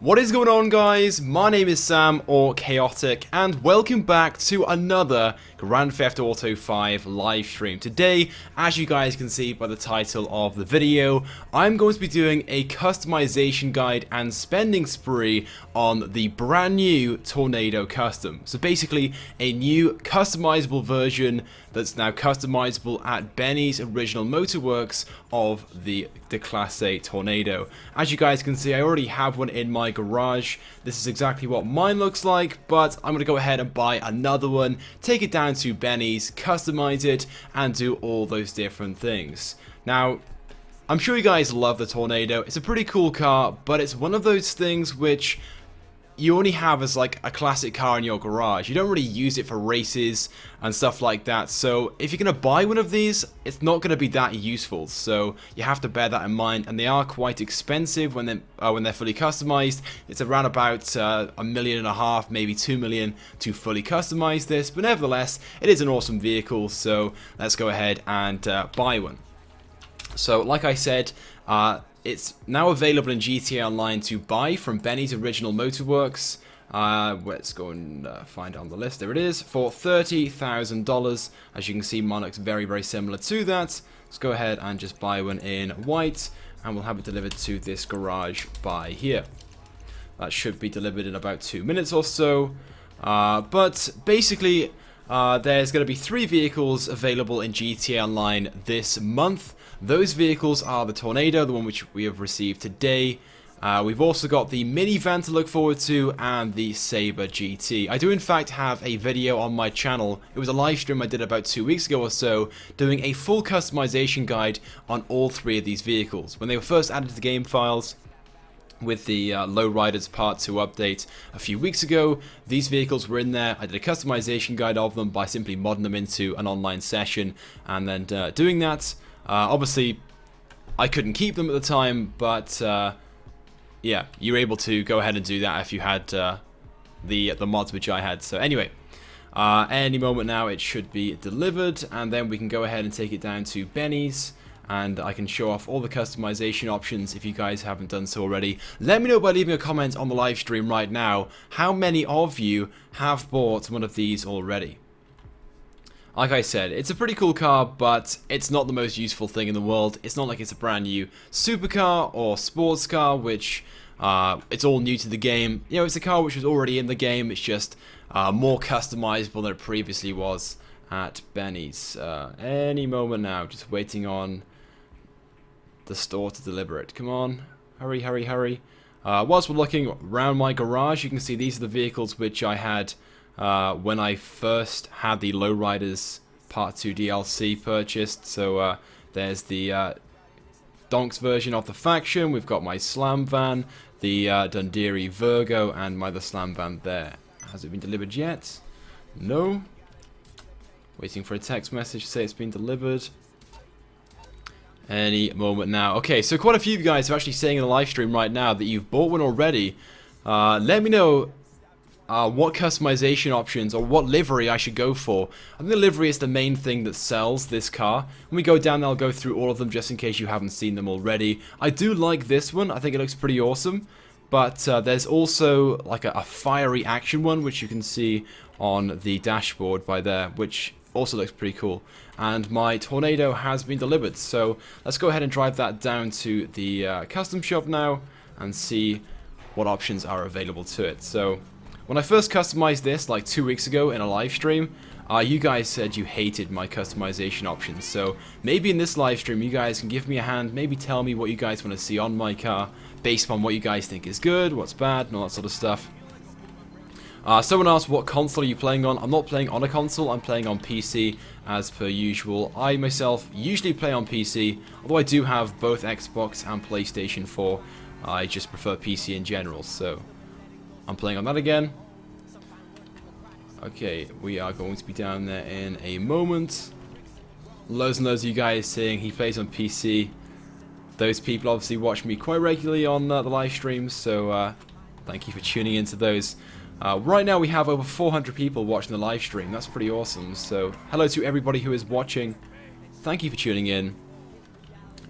What is going on, guys? My name is Sam, or Chaotic, and welcome back to another Grand Theft Auto 5 live stream. Today, as you guys can see by the title of the video, I'm going to be doing a customization guide and spending spree on the brand new Tornado Custom. So basically, a new customizable version that's now customizable at Benny's Original Motorworks of the Class A Tornado. As you guys can see, I already have one in my garage. This is exactly what mine looks like, but I'm going to go ahead and buy another one, take it down to Benny's, customize it, and do all those different things. Now, I'm sure you guys love the Tornado. It's a pretty cool car, but it's one of those things which you only have as like a classic car in your garage. You don't really use it for races and stuff like that. So if you're going to buy one of these, it's not going to be that useful. So you have to bear that in mind, and they are quite expensive when they're fully customized. It's around about $1.5 million, maybe $2 million to fully customize this. But nevertheless, it is an awesome vehicle. So let's go ahead and buy one. So like I said, it's now available in GTA Online to buy from Benny's Original Motorworks. Let's go and find it on the list. There it is, for $30,000. As you can see, mine looks very, very similar to that. Let's go ahead and just buy one in white, and we'll have it delivered to this garage by here. That should be delivered in about 2 minutes or so. But basically, there's going to be 3 vehicles available in GTA Online this month. Those vehicles are the Tornado, the one which we have received today. We've also got the minivan to look forward to, and the Sabre GT. I do in fact have a video on my channel. It was a live stream I did about 2 weeks ago or so, doing a full customization guide on all 3 of these vehicles. When they were first added to the game files with the Lowriders Part 2 update a few weeks ago, these vehicles were in there. I did a customization guide of them by simply modding them into an online session and then doing that. Obviously, I couldn't keep them at the time, but yeah, you were able to go ahead and do that if you had the mods which I had. So anyway, any moment now it should be delivered, and then we can go ahead and take it down to Benny's, and I can show off all the customization options if you guys haven't done so already. Let me know by leaving a comment on the live stream right now how many of you have bought one of these already. Like I said, it's a pretty cool car, but it's not the most useful thing in the world. It's not like it's a brand new supercar or sports car, which it's all new to the game. You know, it's a car which was already in the game. It's just more customizable than it previously was at Benny's. Any moment now, just waiting on the store to deliver it. Come on, hurry, hurry, hurry. Whilst we're looking around my garage, you can see these are the vehicles which I had when I first had the Lowriders Part 2 DLC purchased. So there's the Donks version of the faction. We've got my Slam van, the Dundiri Virgo, and my other Slam van there. Has it been delivered yet? No. Waiting for a text message to say it's been delivered. Any moment now. Okay, so quite a few of you guys are actually saying in the live stream right now that you've bought one already. Let me know what customization options or what livery I should go for. I think the livery is the main thing that sells this car. When we go down, I'll go through all of them just in case you haven't seen them already. I do like this one. I think it looks pretty awesome. But there's also like a fiery action one, which you can see on the dashboard by there, which also looks pretty cool. And my Tornado has been delivered. So let's go ahead and drive that down to the custom shop now and see what options are available to it. So when I first customized this like 2 weeks ago in a live stream, you guys said you hated my customization options. So maybe in this live stream you guys can give me a hand, maybe tell me what you guys want to see on my car based on what you guys think is good, what's bad, and all that sort of stuff. Someone asked what console are you playing on. I'm not playing on a console, I'm playing on PC as per usual. I myself usually play on PC, although I do have both Xbox and PlayStation 4. I just prefer PC in general, so I'm playing on that again. Okay, we are going to be down there in a moment. Loads and loads of you guys saying he plays on PC. Those people obviously watch me quite regularly on the live streams, so thank you for tuning into those. Right now we have over 400 people watching the live stream. That's pretty awesome. So hello to everybody who is watching. Thank you for tuning in.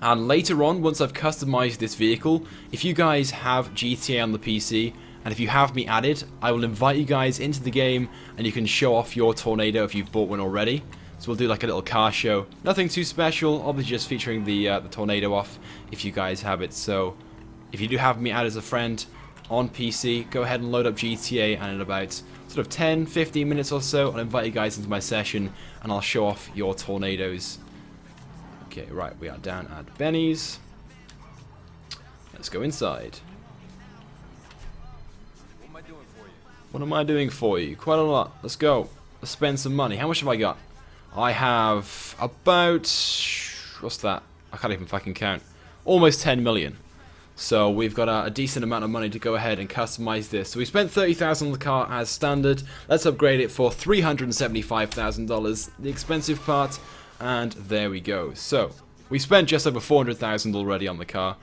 And later on, once I've customized this vehicle, if you guys have GTA on the PC, and if you have me added, I will invite you guys into the game, and you can show off your Tornado if you've bought one already. So we'll do like a little car show. Nothing too special, obviously just featuring the Tornado off if you guys have it. So if you do have me added as a friend on PC, go ahead and load up GTA, and in about sort of 10-15 minutes or so, I'll invite you guys into my session, and I'll show off your Tornadoes. Okay, right, we are down at Benny's. Let's go inside. What am I doing for you? Quite a lot. Let's go. Let's spend some money. How much have I got? I have about... what's that? I can't even fucking count. Almost 10 million. So we've got a decent amount of money to go ahead and customize this. So we spent $30,000 on the car as standard. Let's upgrade it for $375,000, the expensive part. And there we go. So we spent just over $400,000 already on the car.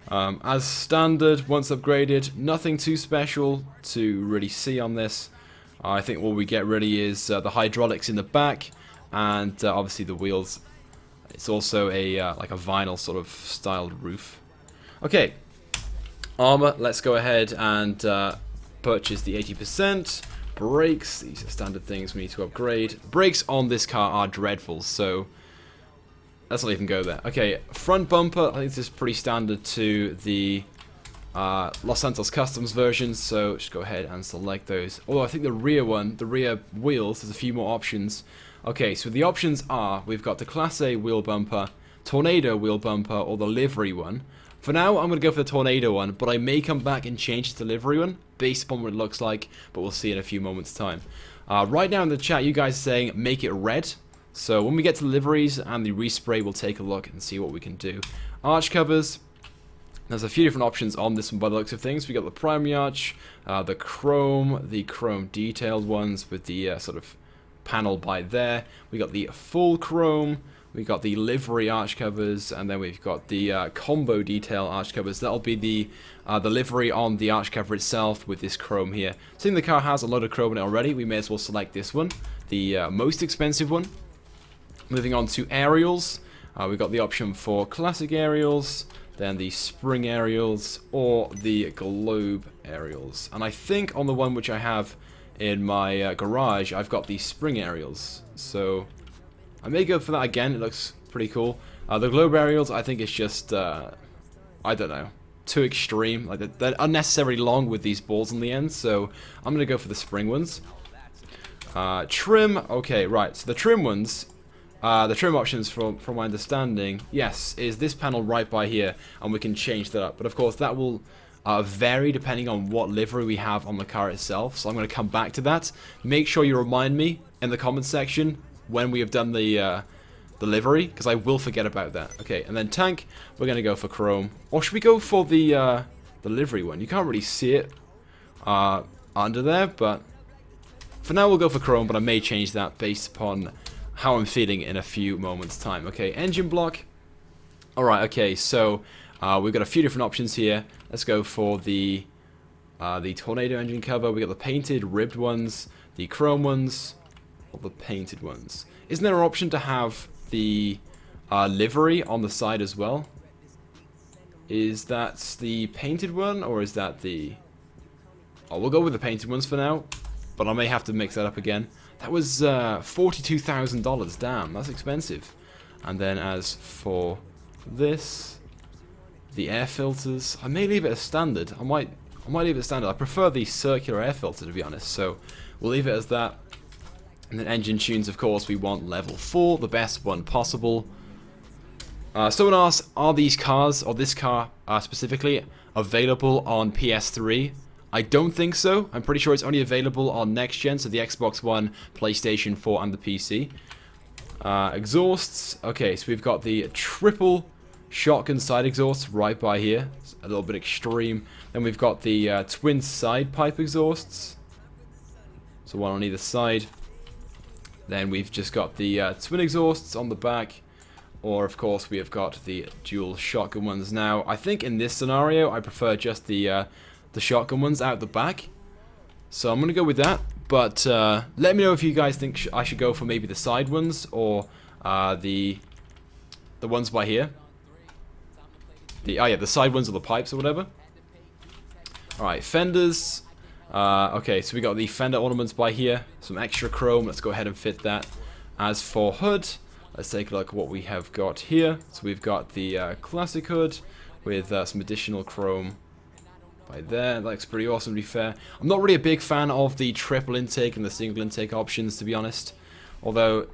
As standard, once upgraded, nothing too special to really see on this. I think what we get really is the hydraulics in the back, and obviously the wheels. It's also a like a vinyl sort of styled roof. Okay, armor. Let's go ahead and purchase the 80%. Brakes, these are standard things we need to upgrade. Brakes on this car are dreadful, so let's not even go there. Okay, front bumper, I think this is pretty standard to the Los Santos Customs version, so just go ahead and select those. Although I think the rear one, the rear wheels, there's a few more options. Okay, so the options are, we've got the Class A wheel bumper, Tornado wheel bumper, or the livery one. For now, I'm going to go for the Tornado one, but I may come back and change the livery one, based upon what it looks like, but we'll see in a few moments' time. Right now in the chat, you guys are saying, make it red. So when we get to the liveries and the respray, we'll take a look and see what we can do. Arch covers. There's a few different options on this one by the looks of things. We got the primary arch, the chrome detailed ones with the sort of panel by there. We got the full chrome. We got the livery arch covers, and then we've got the combo detail arch covers. That'll be the livery on the arch cover itself with this chrome here. Seeing the car has a lot of chrome in it already, we may as well select this one, the most expensive one. Moving on to aerials, we've got the option for classic aerials, then the spring aerials, or the globe aerials. And I think on the one which I have in my garage, I've got the spring aerials. So I may go for that again, it looks pretty cool. The globe aerials, I think it's just, I don't know, too extreme. Like they're unnecessarily long with these balls on the end, so I'm going to go for the spring ones. Trim, okay, right, so the trim ones, the trim options from my understanding, yes, is this panel right by here, and we can change that up. But of course that will vary depending on what livery we have on the car itself, so I'm going to come back to that. Make sure you remind me in the comments section when we have done the livery, because I will forget about that. Okay, and then tank, we're going to go for chrome. Or should we go for the livery one? You can't really see it under there, but for now we'll go for chrome, but I may change that based upon how I'm feeling in a few moments' time. Okay, engine block. Alright, okay, so we've got a few different options here. Let's go for the Tornado engine cover. We got the painted, ribbed ones, the chrome ones, or the painted ones. Isn't there an option to have the livery on the side as well? Is that the painted one, or is that the... Oh, we'll go with the painted ones for now, but I may have to mix that up again. That was $42,000, damn, that's expensive. And then as for this, the air filters, I may leave it as standard. I might leave it as standard. I prefer the circular air filter, to be honest, so we'll leave it as that. And then engine tunes, of course, we want level 4, the best one possible. Someone asked, are these cars, or this car specifically, available on PS3? I don't think so. I'm pretty sure it's only available on next gen, so the Xbox One, PlayStation 4, and the PC. Exhausts. Okay, so we've got the triple shotgun side exhausts right by here. It's a little bit extreme. Then we've got the twin side pipe exhausts. So one on either side. Then we've just got the twin exhausts on the back. Or, of course, we have got the dual shotgun ones. Now, I think in this scenario, I prefer just the shotgun ones out the back. So I'm going to go with that. But let me know if you guys think I should go for maybe the side ones or the ones by here. the side ones or the pipes or whatever. Alright, fenders. Okay, so we got the fender ornaments by here. Some extra chrome. Let's go ahead and fit that. As for hood, let's take a look at what we have got here. So we've got the classic hood with some additional chrome by there. That looks pretty awesome, to be fair. I'm not really a big fan of the triple intake and the single intake options, to be honest. Although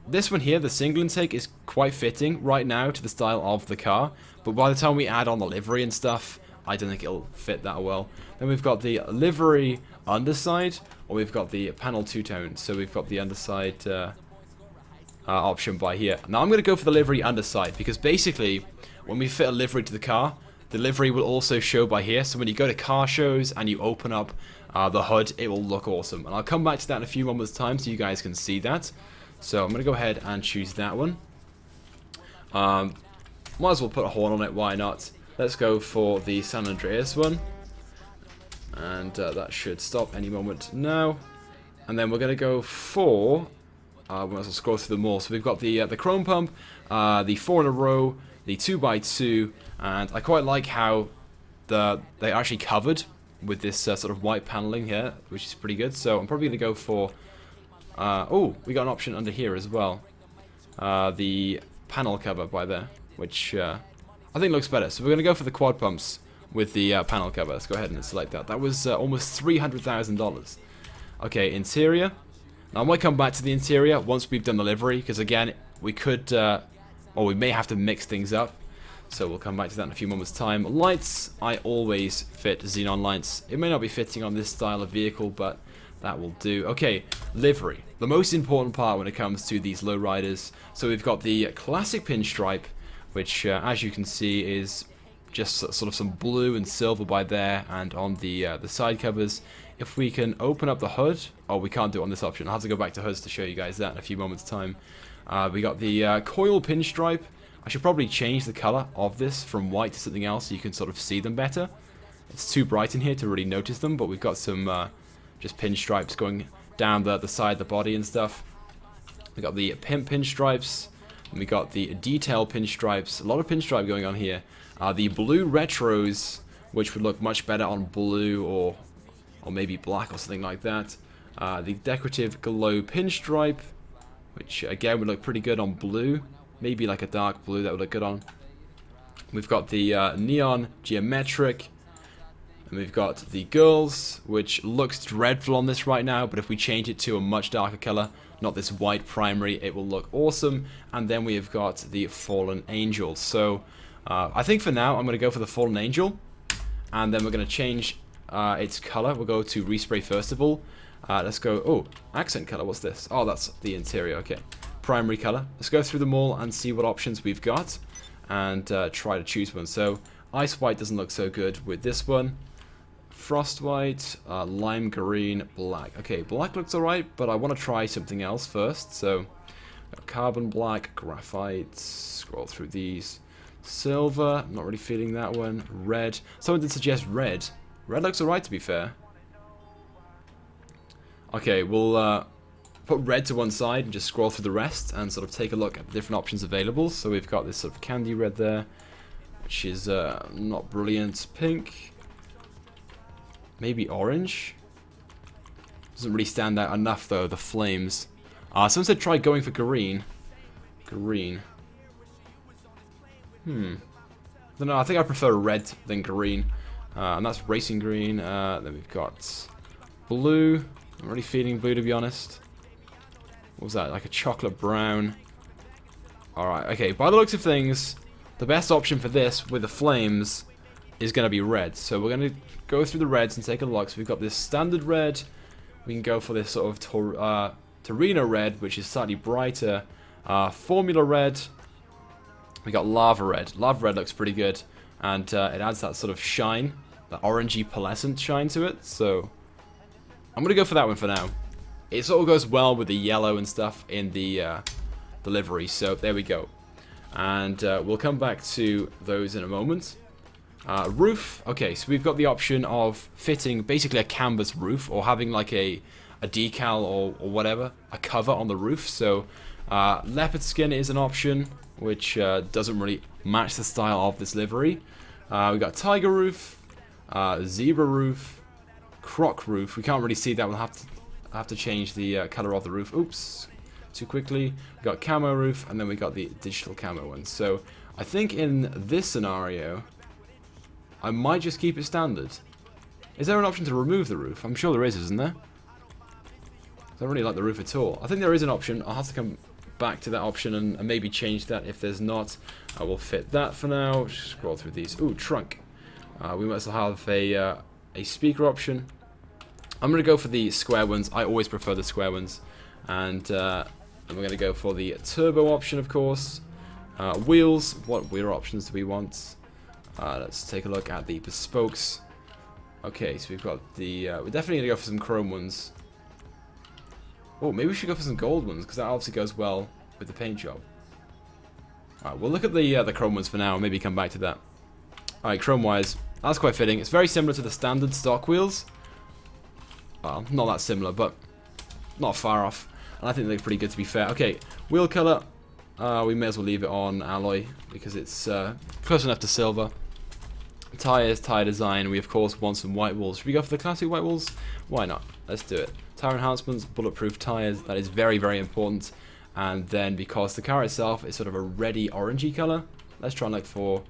this one here, the single intake, is quite fitting right now to the style of the car. But by the time we add on the livery and stuff, I don't think it'll fit that well. Then we've got the livery underside, or we've got the panel two-tone. So we've got the underside option by here. Now I'm going to go for the livery underside, because basically, when we fit a livery to the car, the livery will also show by here. So when you go to car shows and you open up the hood, it will look awesome. And I'll come back to that in a few moments' time so you guys can see that. So I'm going to go ahead and choose that one. Might as well put a horn on it, why not? Let's go for the San Andreas one. And that should stop any moment now. And then we're going to go for... we might as well scroll through them all. So we've got the chrome pump, the 4 in a row, the 2x2, and I quite like how they're actually covered with this sort of white paneling here, which is pretty good. So I'm probably going to go for... oh, we got an option under here as well. The panel cover by there, which I think looks better. So we're going to go for the quad pumps with the panel cover. Let's go ahead and select that. That was almost $300,000. Okay, interior. Now I might come back to the interior once we've done the livery, because again, we could, or we may have to mix things up. So we'll come back to that in a few moments' time. Lights, I always fit xenon lights. It may not be fitting on this style of vehicle, but that will do. Okay, livery. The most important part when it comes to these lowriders. So we've got the classic pinstripe, which as you can see is just sort of some blue and silver by there, and on the side covers. If we can open up the hood, oh, we can't do it on this option. I'll have to go back to hoods to show you guys that in a few moments' time. We got the coil pinstripe. I should probably change the color of this from white to something else so you can sort of see them better. It's too bright in here to really notice them, but we've got some just pinstripes going down the side of the body and stuff. We got the pimp pinstripes, and we got the detail pinstripes. A lot of pinstripe going on here. The blue retros, which would look much better on blue or maybe black or something like that. The decorative glow pinstripe, which again would look pretty good on blue. Maybe like a dark blue that would look good on. We've got the neon geometric. And we've got the girls, which looks dreadful on this right now, but if we change it to a much darker color, not this white primary, it will look awesome. And then we have got the fallen angel. So I think for now I'm going to go for the fallen angel, and then we're going to change its color. We'll go to respray first of all. Let's go, oh, accent color, what's this? Oh, that's the interior, okay. Primary color. Let's go through them all and see what options we've got, and try to choose one. So ice white doesn't look so good with this one. Frost white, lime green, black. Okay, black looks alright, but I want to try something else first. So carbon black, graphite, scroll through these. Silver, I'm not really feeling that one. Red, someone did suggest red. Red looks alright, to be fair. Okay, we'll put red to one side and just scroll through the rest and sort of take a look at the different options available. So we've got this sort of candy red there, which is not brilliant. Pink, maybe orange. Doesn't really stand out enough though, the flames. Someone said try going for green. Green. I don't know, I think I prefer red than green. And that's racing green. Then we've got blue. I'm really feeling blue, to be honest. What was that? Like a chocolate brown. Alright, okay. By the looks of things, the best option for this with the flames is going to be red. So we're going to go through the reds and take a look. So we've got this standard red. We can go for this sort of Torino red, which is slightly brighter. Formula red. We got lava red. Lava red looks pretty good. And it adds that sort of shine. That orangey pearlescent shine to it. So I'm going to go for that one for now. It sort of goes well with the yellow and stuff in the livery. So there we go. And we'll come back to those in a moment. Roof. Okay, so we've got the option of fitting basically a canvas roof, or having like a decal or whatever, a cover on the roof. So leopard skin is an option. which doesn't really match the style of this livery. We've got tiger roof, zebra roof, croc roof. We can't really see that. We'll have to change the color of the roof. Oops, too quickly. We got camo roof, and then we got the digital camo one. So I think in this scenario, I might just keep it standard. Is there an option to remove the roof? I'm sure there is, isn't there? I don't really like the roof at all. I think there is an option. I'll have to come back to that option and maybe change that if there's not. I will fit that for now. Just scroll through these. Ooh, trunk. We might as well have a speaker option. I'm going to go for the square ones. I always prefer the square ones. And we're going to go for the turbo option, of course. Wheels. What wheel options do we want? Let's take a look at the bespokes. Okay, so we've got the... we're definitely going to go for some chrome ones. Oh, maybe we should go for some gold ones, because that obviously goes well with the paint job. Alright, we'll look at the chrome ones for now, and maybe come back to that. Alright, chrome-wise, that's quite fitting. It's very similar to the standard stock wheels. Well, not that similar, but not far off. And I think they're pretty good, to be fair. Okay, wheel colour. We may as well leave it on alloy, because it's close enough to silver. Tyres, tyre design. We, of course, want some white walls. Should we go for the classic white walls? Why not? Let's do it. Tyre enhancements, bulletproof tyres, that is very, very important. And then because the car itself is sort of a reddy orangey colour, let's try and look for...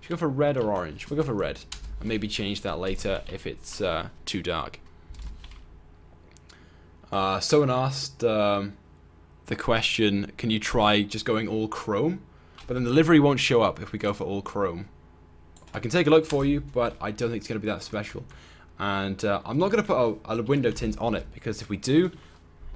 Should we go for red or orange? We'll go for red. And maybe change that later if it's too dark. Someone asked the question, can you try just going all chrome? But then the livery won't show up if we go for all chrome. I can take a look for you, but I don't think it's going to be that special. And I'm not going to put a window tint on it, because if we do,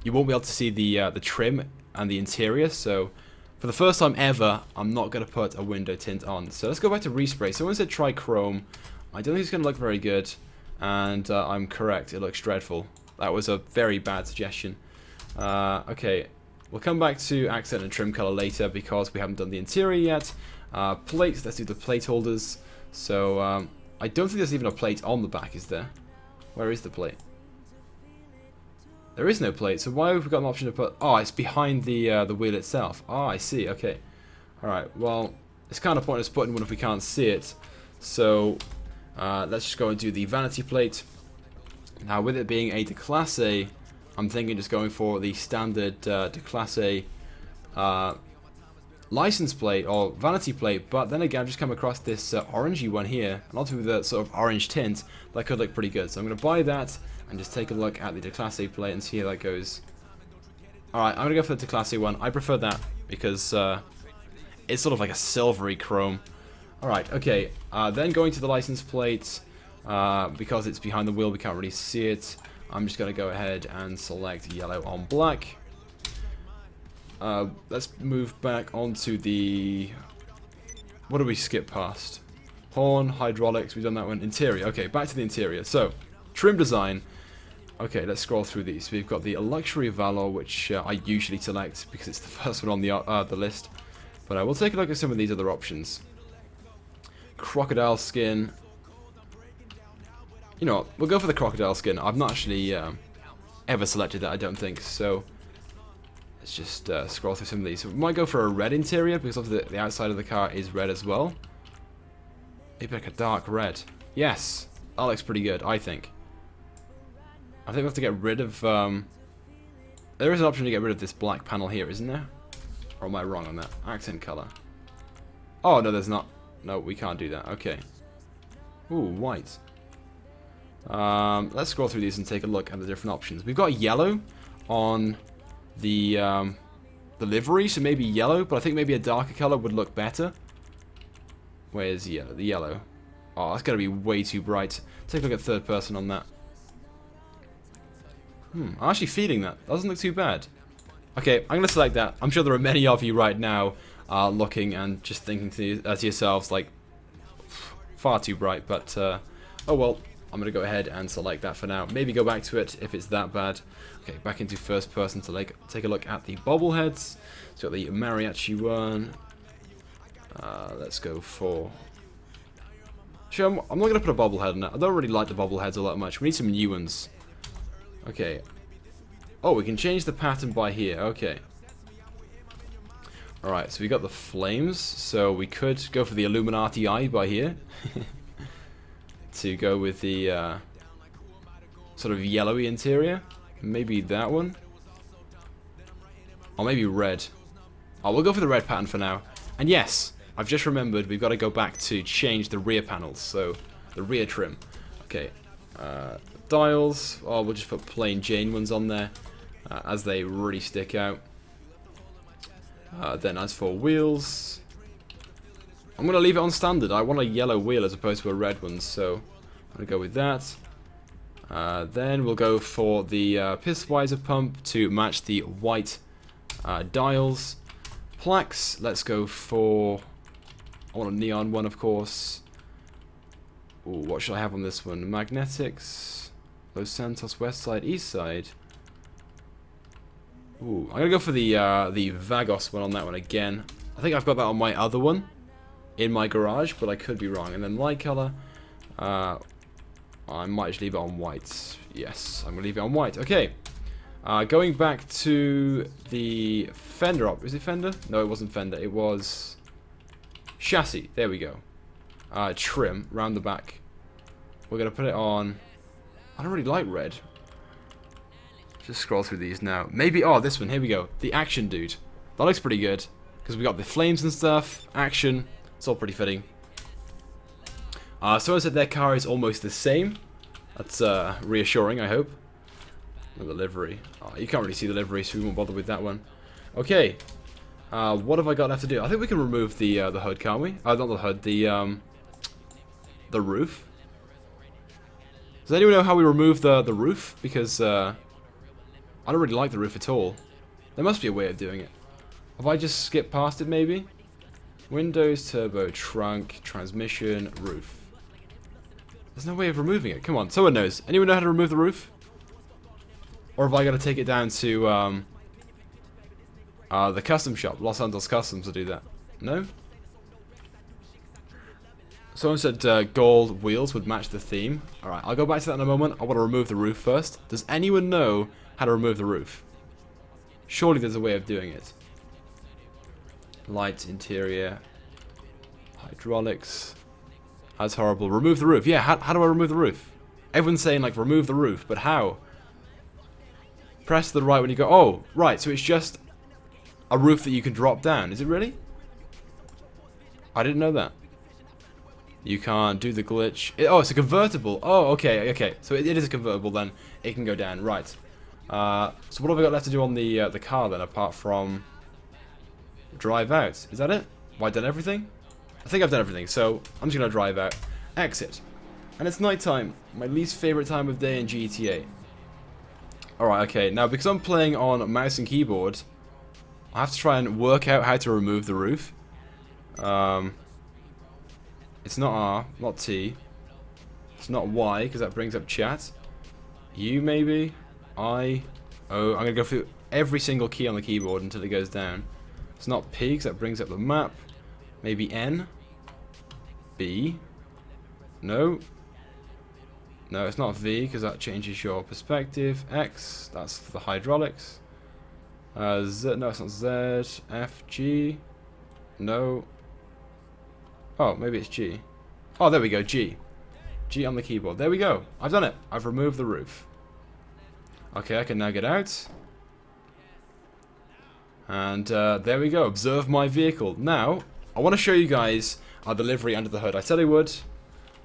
you won't be able to see the trim and the interior. So for the first time ever, I'm not going to put a window tint on. So let's go back to respray. Someone said try chrome. I don't think it's going to look very good, and I'm correct. It looks dreadful. That was a very bad suggestion. Okay, we'll come back to accent and trim color later, because we haven't done the interior yet. Plates, let's do the plate holders. So I don't think there's even a plate on the back, is there? Where is the plate? There is no plate, so why have we got an option to put... Oh, it's behind the wheel itself. Oh, I see, okay. Alright, well, it's kind of pointless putting one if we can't see it. So, let's just go and do the vanity plate. Now, with it being a Declasse, I'm thinking just going for the standard Declasse license plate or vanity plate, but then again I've just come across this orangey one here, and also with the sort of orange tint that could look pretty good. So I'm going to buy that and just take a look at the Declasse plate and see how that goes. Alright, I'm going to go for the Declasse one. I prefer that because it's sort of like a silvery chrome. Alright, okay, then going to the license plate, because it's behind the wheel we can't really see it. I'm just going to go ahead and select yellow on black. Let's move back onto the... What did we skip past? Horn, hydraulics, we've done that one. Interior, okay, back to the interior. So, trim design. Okay, let's scroll through these. We've got the Luxury Valor, which I usually select because it's the first one on the list. But we'll take a look at some of these other options. Crocodile skin. You know what, we'll go for the crocodile skin. I've not actually ever selected that, I don't think, so... Let's just scroll through some of these. So we might go for a red interior, because obviously the outside of the car is red as well. Maybe like a dark red. Yes, that looks pretty good, I think. I think we have to get rid of... there is an option to get rid of this black panel here, isn't there? Or am I wrong on that? Accent color. Oh, no, there's not. No, we can't do that. Okay. Ooh, white. Let's scroll through these and take a look at the different options. We've got yellow on... the livery, so maybe yellow, but I think maybe a darker color would look better. Where's the yellow? Oh, that's going to be way too bright. Take a look at third person on that. I'm actually feeling that. Doesn't look too bad. Okay, I'm going to select that. I'm sure there are many of you right now looking and just thinking to yourselves, like, far too bright, but, oh well. I'm going to go ahead and select that for now. Maybe go back to it if it's that bad. Okay, back into first person to take a look at the bobbleheads. So got the mariachi one. Let's go for... Actually, I'm not going to put a bobblehead on it. I don't really like the bobbleheads all that much. We need some new ones. Okay. Oh, we can change the pattern by here. Okay. Alright, so we got the flames, so we could go for the Illuminati Eye by here. To go with the sort of yellowy interior. Maybe that one. Or maybe red. Oh, we'll go for the red pattern for now. And yes, I've just remembered we've got to go back to change the rear panels, so the rear trim. Okay, dials, oh, we'll just put plain Jane ones on there, as they really stick out. Then as for wheels, I'm going to leave it on standard. I want a yellow wheel as opposed to a red one, so I'm going to go with that. Then we'll go for the Pissweiser pump to match the white dials. Plaques, let's go for, I want a neon one, of course. Ooh, what should I have on this one? Magnetics, Los Santos, West Side, East Side. Ooh, I'm gonna go for the Vagos one on that one again. I think I've got that on my other one in my garage, but I could be wrong. And then light color, I might just leave it on white. Yes, I'm gonna leave it on white. Okay. Going back to the fender is it fender? No, it wasn't fender. It was chassis. There we go. Trim round the back. We're gonna put it on. I don't really like red. Just scroll through these now. Maybe, oh, this one. Here we go. The Action Dude. That looks pretty good because we got the flames and stuff. Action. It's all pretty fitting. So I said their car is almost the same. That's reassuring, I hope. The livery. Oh, you can't really see the livery, so we won't bother with that one. Okay. What have I got left to do? I think we can remove the hood, can't we? Not the hood, the roof. Does anyone know how we remove the roof? Because I don't really like the roof at all. There must be a way of doing it. Have I just skipped past it, maybe? Windows, turbo, trunk, transmission, roof. There's no way of removing it. Come on, someone knows. Anyone know how to remove the roof? Or have I got to take it down to the custom shop, Los Santos Customs, to do that? No? Someone said gold wheels would match the theme. Alright, I'll go back to that in a moment. I want to remove the roof first. Does anyone know how to remove the roof? Surely there's a way of doing it. Light, interior, hydraulics. That's horrible. Remove the roof. Yeah, how do I remove the roof? Everyone's saying, like, remove the roof, but how? Press the right when you go. Oh, right. So it's just a roof that you can drop down. Is it really? I didn't know that. You can't do the glitch. Oh, it's a convertible. Oh, okay, okay. So it is a convertible then. It can go down. Right. So what have I got left to do on the car then, apart from drive out? Is that it? Have I done everything? I think I've done everything. So I'm just gonna drive out. Exit. And it's nighttime. My least favorite time of day in GTA. Alright, okay, now because I'm playing on mouse and keyboard, I have to try and work out how to remove the roof. It's not R, not T. It's not Y, because that brings up chat. U, maybe? I, O. I'm going to go through every single key on the keyboard until it goes down. It's not P, because that brings up the map. Maybe N. B. No. No, it's not V, because that changes your perspective. X, that's the hydraulics. Z, no, it's not Z. F, G. No. Oh, maybe it's G. Oh, there we go, G. G on the keyboard. There we go. I've done it. I've removed the roof. Okay, I can now get out. And there we go. Observe my vehicle. Now, I want to show you guys the livery under the hood. I said I would.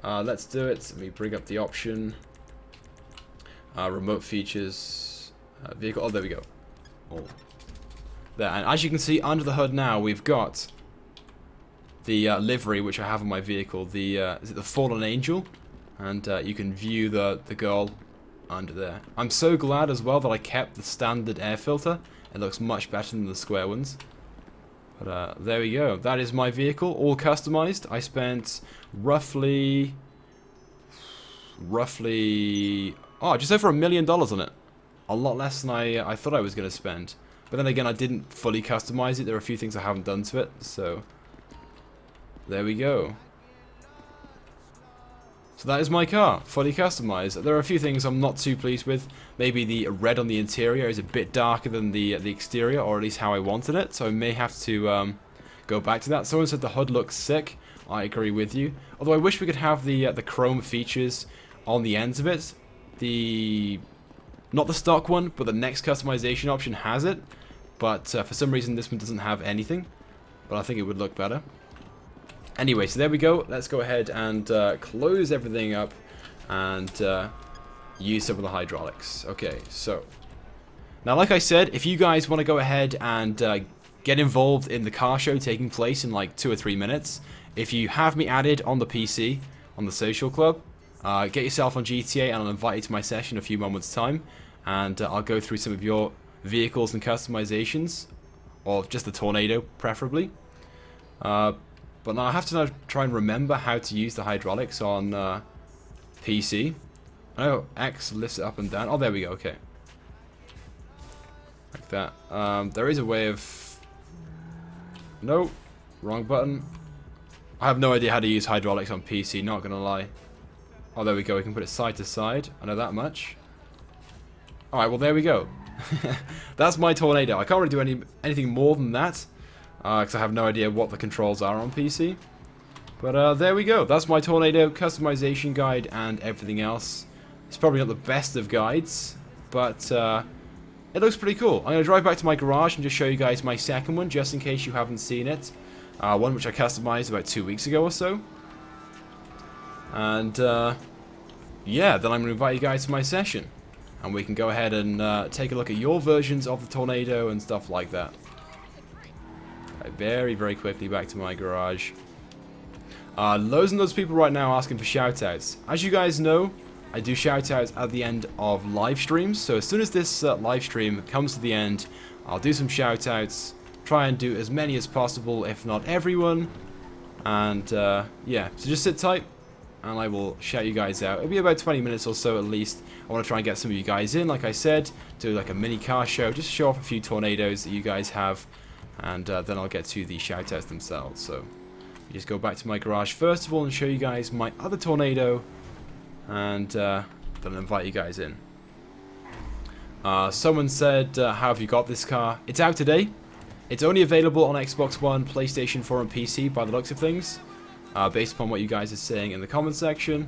Let's do it. Let me bring up the option. Remote features. Vehicle. Oh, there we go. Oh. There. And as you can see, under the hood now, we've got the livery, which I have on my vehicle. The is it the Fallen Angel? And you can view the girl under there. I'm so glad as well that I kept the standard air filter. It looks much better than the square ones. But there we go. That is my vehicle, all customized. I spent roughly, oh, just over $1 million on it. A lot less than I thought I was going to spend. But then again, I didn't fully customize it. There are a few things I haven't done to it. So there we go. So that is my car, fully customized. There are a few things I'm not too pleased with. Maybe the red on the interior is a bit darker than the exterior, or at least how I wanted it. So I may have to go back to that. Someone said the HUD looks sick. I agree with you. Although I wish we could have the chrome features on the ends of it. Not the stock one, but the next customization option has it. But for some reason this one doesn't have anything. But I think it would look better. Anyway, so there we go. Let's go ahead and close everything up and use some of the hydraulics. Okay, so now, like I said, if you guys want to go ahead and get involved in the car show taking place in like 2 or 3 minutes, if you have me added on the PC, on the social club, get yourself on GTA and I'll invite you to my session in a few moments' time, and I'll go through some of your vehicles and customizations, or just the Tornado, preferably. But now I have to now try and remember how to use the hydraulics on PC. I know X lifts it up and down. Oh, there we go. Okay. Like that. There is a way of... No. Wrong button. I have no idea how to use hydraulics on PC, not gonna lie. Oh, there we go. We can put it side to side. I know that much. Alright, well, there we go. That's my Tornado. I can't really do anything more than that. Because I have no idea what the controls are on PC. But there we go. That's my Tornado customization guide and everything else. It's probably not the best of guides, but it looks pretty cool. I'm going to drive back to my garage and just show you guys my second one, just in case you haven't seen it. One which I customized about 2 weeks ago or so. And yeah, then I'm going to invite you guys to my session. And we can go ahead and take a look at your versions of the Tornado and stuff like that. Very, very quickly back to my garage. Loads and loads of people right now asking for shoutouts. As you guys know, I do shoutouts at the end of live streams. So as soon as this live stream comes to the end, I'll do some shoutouts. Try and do as many as possible, if not everyone. And yeah, so just sit tight and I will shout you guys out. It'll be about 20 minutes or so at least. I want to try and get some of you guys in, like I said, do like a mini car show, just show off a few Tornadoes that you guys have. And then I'll get to the shoutouts themselves. So you just go back to my garage first of all and show you guys my other Tornado, and then I'll invite you guys in. Someone said, how have you got this car? It's out today. It's only available on Xbox One, PlayStation 4 and PC by the looks of things, based upon what you guys are saying in the comment section.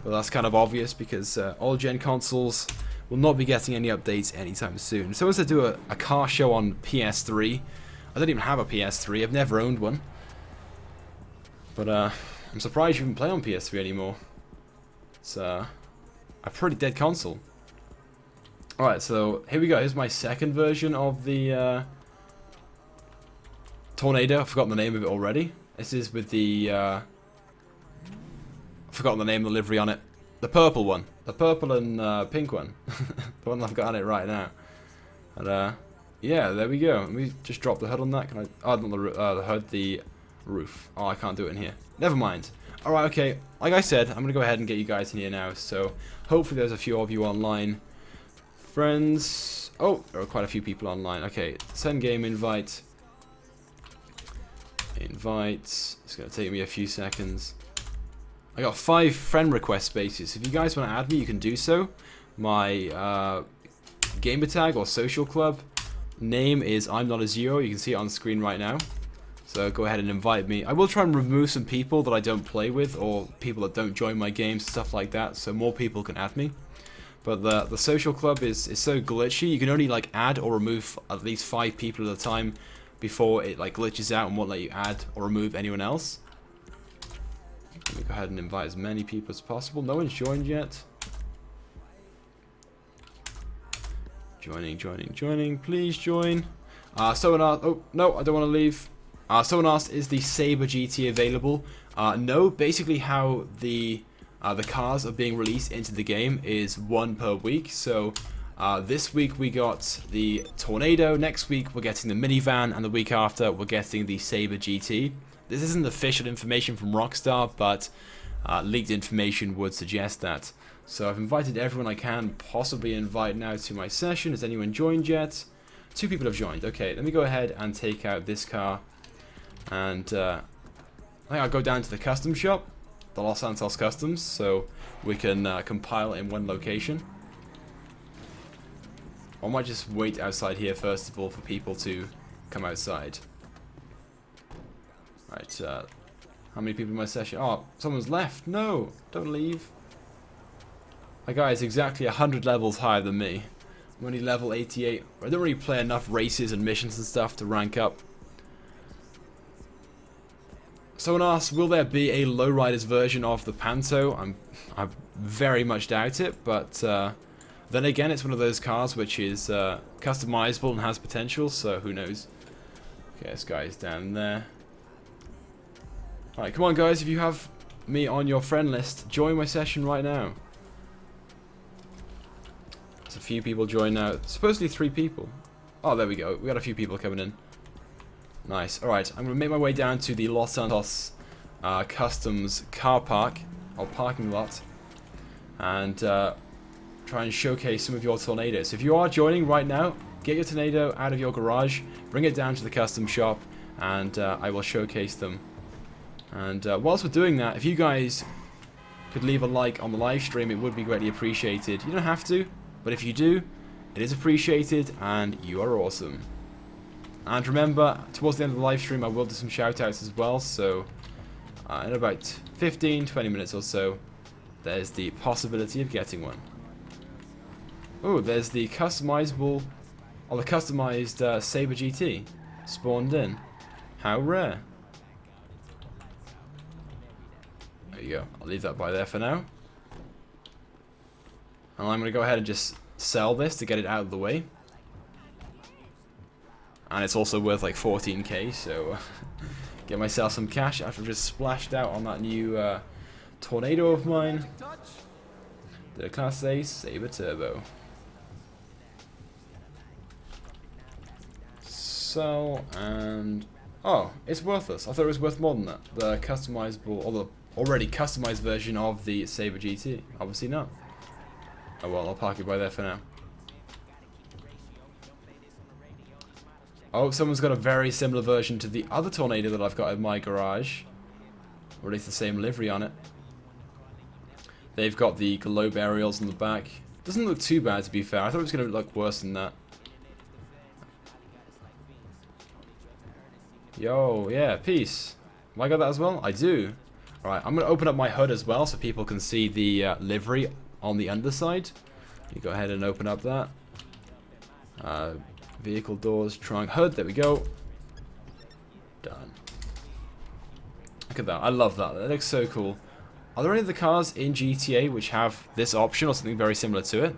Well, that's kind of obvious because all gen consoles will not be getting any updates anytime soon. Someone said do a car show on PS3. I don't even have a PS3. I've never owned one. But I'm surprised you can play on PS3 anymore. It's a pretty dead console. Alright, so here we go. Here's my second version of the Tornado. I've forgotten the name of it already. This is with the... I've forgotten the name of the livery on it. The purple one. The purple and pink one. The one I've got on it right now. And yeah, there we go. Let me just drop the HUD on that. Can I? Oh, not the HUD, the roof. Oh, I can't do it in here. Never mind. Alright, okay. Like I said, I'm going to go ahead and get you guys in here now. So hopefully there's a few of you online. Friends. Oh, there are quite a few people online. Okay, send game invite. Invite. It's going to take me a few seconds. I got 5 friend request spaces. If you guys want to add me, you can do so. My gamer tag or social club name is I'm Not a Zero. You can see it on screen right now. So go ahead and invite me. I will try and remove some people that I don't play with, or people that don't join my games, stuff like that, so more people can add me. But the social club is so glitchy. You can only like add or remove at least 5 people at a time before it like glitches out and won't let you add or remove anyone else. Let me go ahead and invite as many people as possible. No one's joined yet. Joining. Please join. Someone asked... Oh, no, I don't want to leave. Someone asked, is the Sabre GT available? No, basically how the cars are being released into the game is 1 per week. So this week we got the Tornado. Next week we're getting the minivan. And the week after we're getting the Sabre GT. This isn't official information from Rockstar, but leaked information would suggest that. So I've invited everyone I can possibly invite now to my session. Has anyone joined yet? 2 people have joined. Okay, let me go ahead and take out this car. And I think I'll go down to the custom shop. the Los Santos Customs, so we can compile it in one location. I might just wait outside here first of all for people to come outside. Right, how many people in my session? Oh, someone's left. No, don't leave. That guy is exactly 100 levels higher than me. I'm only level 88. I don't really play enough races and missions and stuff to rank up. Someone asked, will there be a lowriders version of the Panto? I very much doubt it, but then again, it's one of those cars which is customizable and has potential, so who knows. Okay, this guy is down there. Alright, come on guys, if you have me on your friend list, join my session right now. There's a few people join now. Supposedly 3 people. Oh, there we go. We got a few people coming in. Nice. Alright, I'm going to make my way down to the Los Santos Customs car park, or parking lot, and try and showcase some of your tornadoes. If you are joining right now, get your tornado out of your garage, bring it down to the custom shop, and I will showcase them. And whilst we're doing that, if you guys could leave a like on the live stream, it would be greatly appreciated. You don't have to, but if you do, it is appreciated, and you are awesome. And remember, towards the end of the live stream, I will do some shoutouts as well, so in about 15-20 minutes or so, there's the possibility of getting one. Oh, there's the customizable, or the customized Sabre GT spawned in. How rare. There you go. I'll leave that by there for now. And I'm going to go ahead and just sell this to get it out of the way. And it's also worth like 14k, so get myself some cash after I've just splashed out on that new tornado of mine. The Class A Sabre Turbo. Sell and... oh, it's worthless. I thought it was worth more than that. The customizable, or the already customized version of the Sabre GT. Obviously not. Oh well, I'll park it by there for now. Oh, someone's got a very similar version to the other tornado that I've got in my garage. Or at least the same livery on it. They've got the globe aerials in the back. Doesn't look too bad, to be fair. I thought it was going to look worse than that. Yo, yeah, peace. Have I got that as well? I do. Alright, I'm going to open up my hood as well so people can see the livery on the underside. You go ahead and open up that. Vehicle doors, trunk, hood, there we go. Done. Look at that, I love that. That looks so cool. Are there any of the cars in GTA which have this option or something very similar to it?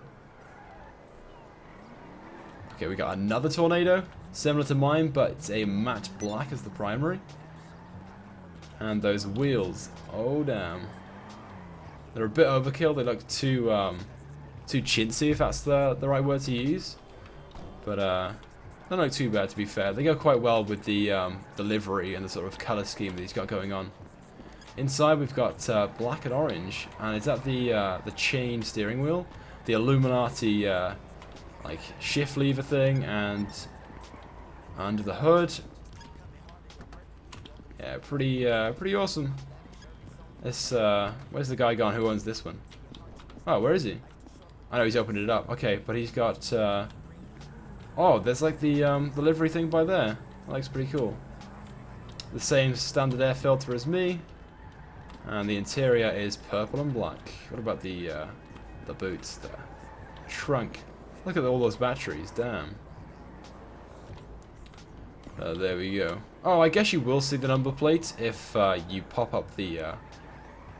Okay, we got another tornado, similar to mine, but it's a matte black as the primary. And those wheels, oh damn. They're a bit overkill, they look too chintzy, if that's the right word to use. But they don't look too bad, to be fair. They go quite well with the livery and the sort of colour scheme that he's got going on. Inside we've got black and orange, and is that the chain steering wheel, the Illuminati like shift lever thing, and under the hood. Yeah, pretty awesome. This where's the guy gone who owns this one? Oh, where is he? I know he's opened it up. Okay, but he's got oh, there's like the livery thing by there. That looks pretty cool. The same standard air filter as me, and the interior is purple and black. What about the boots? The trunk. Look at all those batteries. Damn. There we go. Oh, I guess you will see the number plate if you pop up the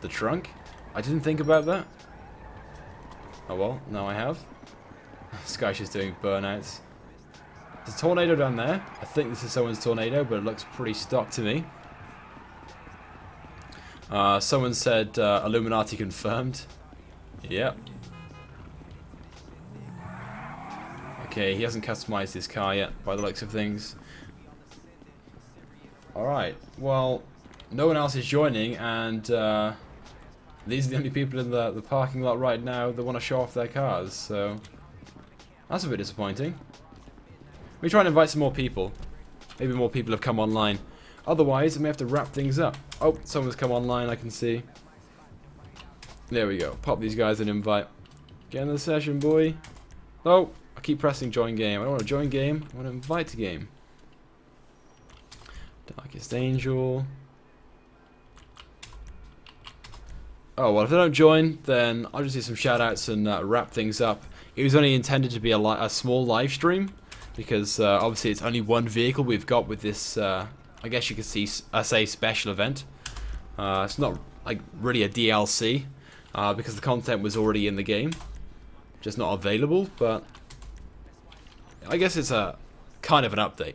trunk. I didn't think about that. Oh well, now I have. This guy's just doing burnouts. There's a tornado down there. I think this is someone's tornado, but it looks pretty stock to me. Someone said Illuminati confirmed. Yep. Okay, he hasn't customized his car yet, by the looks of things. Alright, well, no one else is joining, and these are the only people in the parking lot right now that want to show off their cars, so that's a bit disappointing. We try and invite some more people. Maybe more people have come online. Otherwise, I may have to wrap things up. Oh, someone's come online, I can see. There we go. Pop these guys an invite. Get in the session, boy. Oh, I keep pressing join game. I don't want to join game. I want to invite to game. Darkest Angel. Oh, well, if they don't join, then I'll just do some shoutouts and wrap things up. It was only intended to be a small live stream, because obviously it's only one vehicle we've got with this, I guess you could say special event. It's not like really a DLC, because the content was already in the game, just not available, but I guess it's a kind of an update.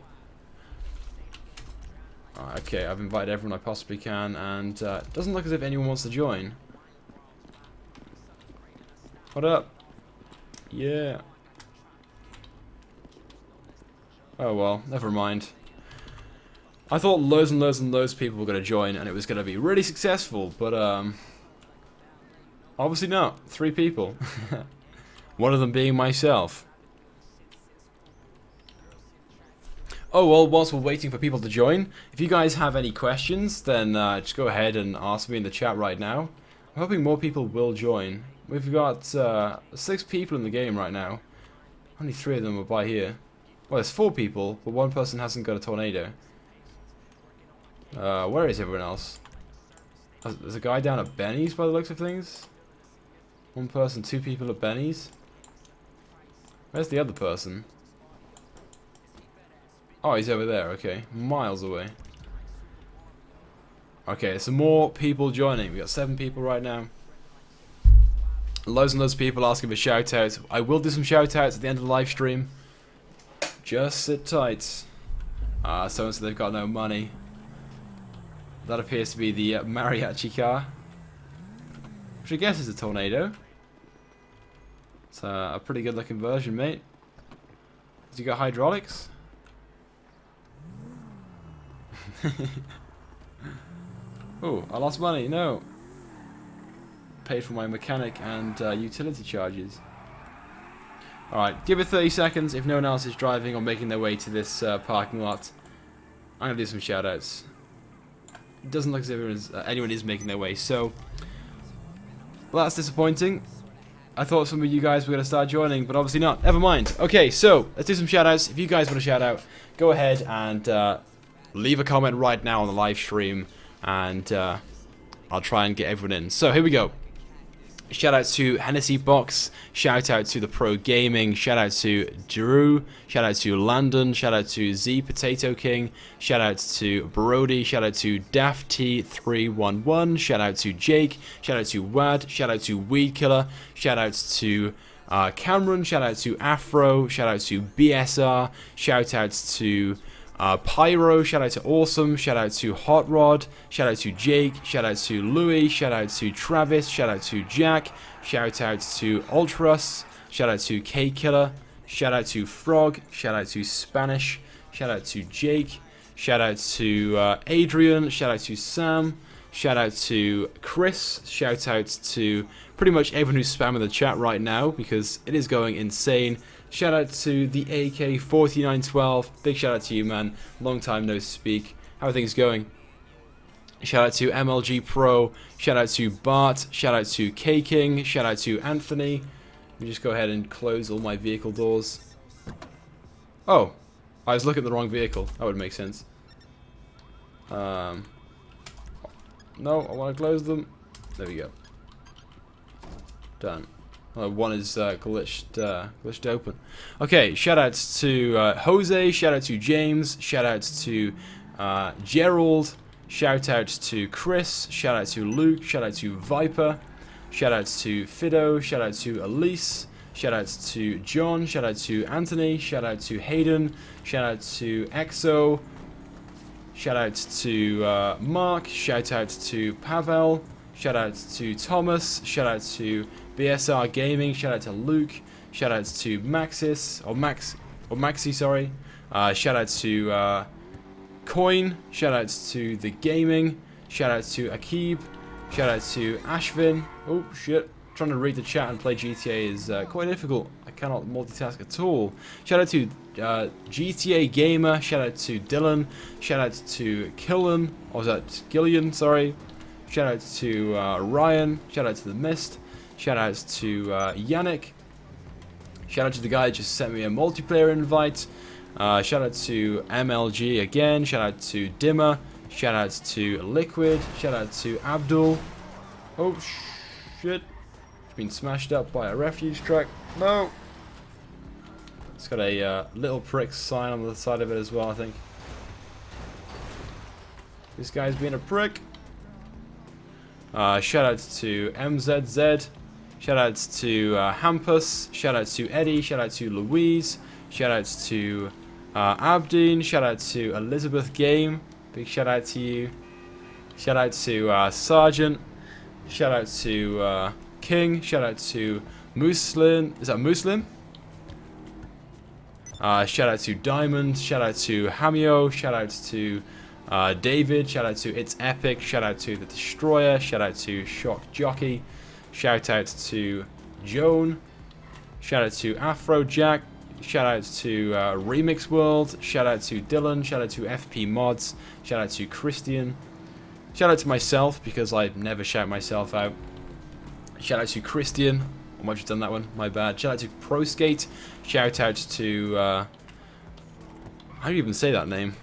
Okay, I've invited everyone I possibly can, and it doesn't look as if anyone wants to join. What up? Yeah. Oh well, never mind. I thought loads and loads and loads of people were going to join and it was going to be really successful, but obviously not. 3 people. One of them being myself. Oh well, whilst we're waiting for people to join, if you guys have any questions, then just go ahead and ask me in the chat right now. I'm hoping more people will join. We've got 6 people in the game right now. Only 3 of them are by here. Well, there's 4 people, but 1 person hasn't got a tornado. Where is everyone else? There's a guy down at Benny's by the looks of things. 1 person, 2 people at Benny's. Where's the other person? Oh, he's over there, okay. Miles away. Okay, some more people joining. We got 7 people right now. Loads and loads of people asking for shoutouts. I will do some shoutouts at the end of the live stream. Just sit tight. Someone said they've got no money. That appears to be the mariachi car, which I guess is a tornado. It's a pretty good looking version, mate. Has you got hydraulics? Oh, I lost money. No. Paid for my mechanic and utility charges. Alright, give it 30 seconds. If no one else is driving or making their way to this parking lot, I'm going to do some shoutouts. It doesn't look as if anyone is making their way, so... Well, that's disappointing. I thought some of you guys were going to start joining, but obviously not. Never mind. Okay, so, let's do some shoutouts. If you guys want to shout out, go ahead and leave a comment right now on the live stream, and I'll try and get everyone in. So, here we go. Shout out to Hennessy Box, shout out to the Pro Gaming, shout out to Drew, shout out to Landon, shout out to Z Potato King, shout out to Brody, shout out to Dafty311, shout out to Jake, shout out to Wad, shout out to Weed Killer, shout out to Cameron, shout out to Afro, shout out to BSR, shout out to Pyro, shout out to Awesome, shout out to Hot Rod, shout out to Jake, shout out to Louis, shout out to Travis, shout out to Jack, shout out to Ultras, shout out to K Killer, shout out to Frog, shout out to Spanish, shout out to Jake, shout out to Adrian, shout out to Sam, shout out to Chris, shout out to pretty much everyone who's spamming the chat right now because it is going insane. Shout out to the AK4912. Big shout out to you, man. Long time no speak. How are things going? Shout out to MLG Pro. Shout out to Bart. Shout out to K King. Shout out to Anthony. Let me just go ahead and close all my vehicle doors. Oh, I was looking at the wrong vehicle. That would make sense. No, I want to close them. There we go. Done. One is glitched open. Okay, shoutouts to Jose, shoutouts to James, shoutouts to Gerald, shoutouts to Chris, shoutouts to Luke, shoutouts to Viper, shoutouts to Fido, shoutouts to Elise, shoutouts to John, shoutouts to Anthony, shoutouts to Hayden, shoutouts to EXO, shoutouts to Mark, shoutouts to Pavel, shoutouts to Thomas, shoutouts to BSR Gaming, shout out to Luke, shout out to Maxi, sorry. Shout out to Coin, shout out to The Gaming, shout out to Akib, shout out to Ashvin. Oh shit, trying to read the chat and play GTA is quite difficult. I cannot multitask at all. Shout out to GTA Gamer, shout out to Dylan, shout out to Killen, or was that Gillian, sorry. Shout out to Ryan. Shout out to The Mist. Shout out to Yannick. Shout out to the guy who just sent me a multiplayer invite. Shout out to MLG again. Shout out to Dimmer. Shout out to Liquid. Shout out to Abdul. Oh shit. It's been smashed up by a refuse truck. No. It's got a little prick sign on the side of it as well, I think. This guy's being a prick. Shout out to MZZ. Shout out to Hampus. Shout out to Eddie. Shout out to Louise. Shout out to Abdeen. Shout out to Elizabeth Game. Big shout out to you. Shout out to Sergeant. Shout out to King. Shout out to Muslim. Is that Muslim? Shout out to Diamond. Shout out to Hamio. Shout out to David. Shout out to It's Epic. Shout out to The Destroyer. Shout out to Shock Jockey. Shout out to Joan. Shout out to Afrojack. Shout out to Remix World. Shout out to Dylan. Shout out to FP Mods. Shout out to Christian. Shout out to myself because I never shout myself out. Shout out to Christian. I might have done that one. My bad. Shout out to ProSkate. Shout out to how do you even say that name?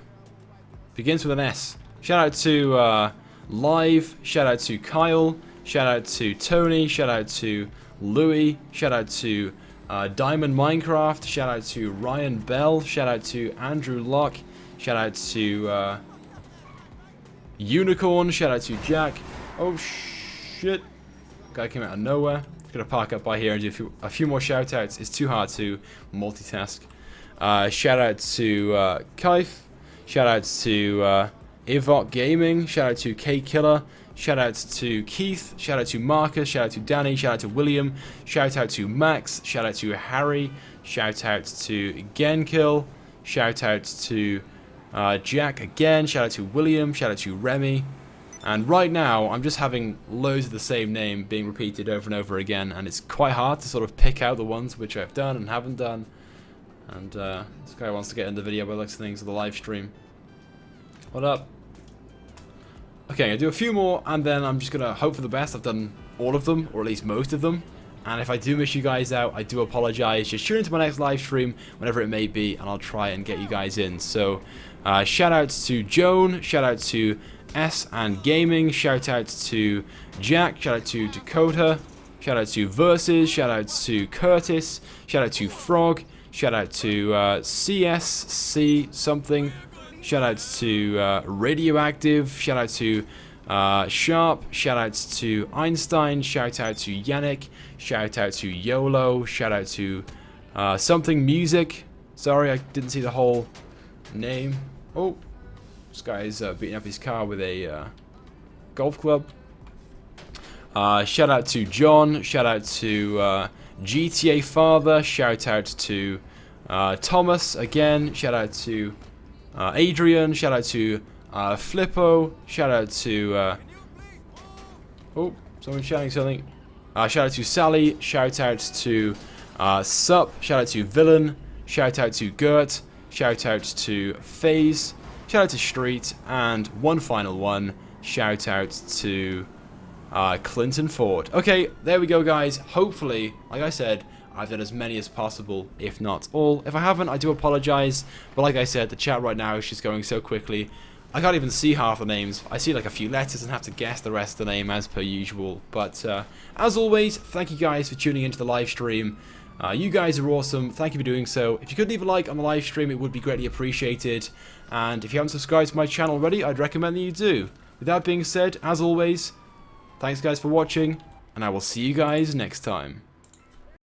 Begins with an S. Shout out to Live. Shout out to Kyle. Shout out to Tony. Shout out to Louis. Shout out to Diamond Minecraft. Shout out to Ryan Bell. Shout out to Andrew Locke. Shout out to Unicorn. Shout out to Jack. Oh shit. Guy came out of nowhere. Gonna park up by here and do a few more shout outs. It's too hard to multitask. Shout out to Kaif. Shout out to Evok Gaming. Shout out to K Killer. Shout out to Keith. Shout out to Marcus. Shout out to Danny. Shout out to William. Shout out to Max. Shout out to Harry. Shout out to Genkill. Shout out to Jack again. Shout out to William. Shout out to Remy. And right now, I'm just having loads of the same name being repeated over and over again, and it's quite hard to sort of pick out the ones which I've done and haven't done. And this guy wants to get in the video by the looks of things of the live stream. What up? Okay, I'm going to do a few more, and then I'm just going to hope for the best. I've done all of them, or at least most of them. And if I do miss you guys out, I do apologize. Just tune into my next live stream, whenever it may be, and I'll try and get you guys in. So, shout outs to Joan, shout out to S and Gaming, shout out to Jack, shout out to Dakota, shout out to Versus, shout out to Curtis, shout out to Frog, shout out to CSC something, shout out to Radioactive, shout out to Sharp, shout out to Einstein, shout out to Yannick, shout out to YOLO, shout out to something music. Sorry, I didn't see the whole name. Oh, this guy is beating up his car with a golf club. Shout out to John, shout out to GTA Father, shout out to Thomas again, shout out to Adrian, shout out to Flippo, shout out to oh, someone's shouting something. Shout out to Sally, shout out to Sup, shout out to Villain, shout out to Gert, shout out to FaZe, shout out to Street, and one final one, shout out to Clinton Ford. Okay, there we go guys. Hopefully, like I said, I've done as many as possible, if not all. If I haven't, I do apologize, but like I said, the chat right now is just going so quickly. I can't even see half the names. I see like a few letters and have to guess the rest of the name as per usual. But as always, thank you guys for tuning into the live stream. You guys are awesome. Thank you for doing so. If you could leave a like on the live stream, it would be greatly appreciated. And if you haven't subscribed to my channel already, I'd recommend that you do. With that being said, as always, thanks guys for watching, and I will see you guys next time.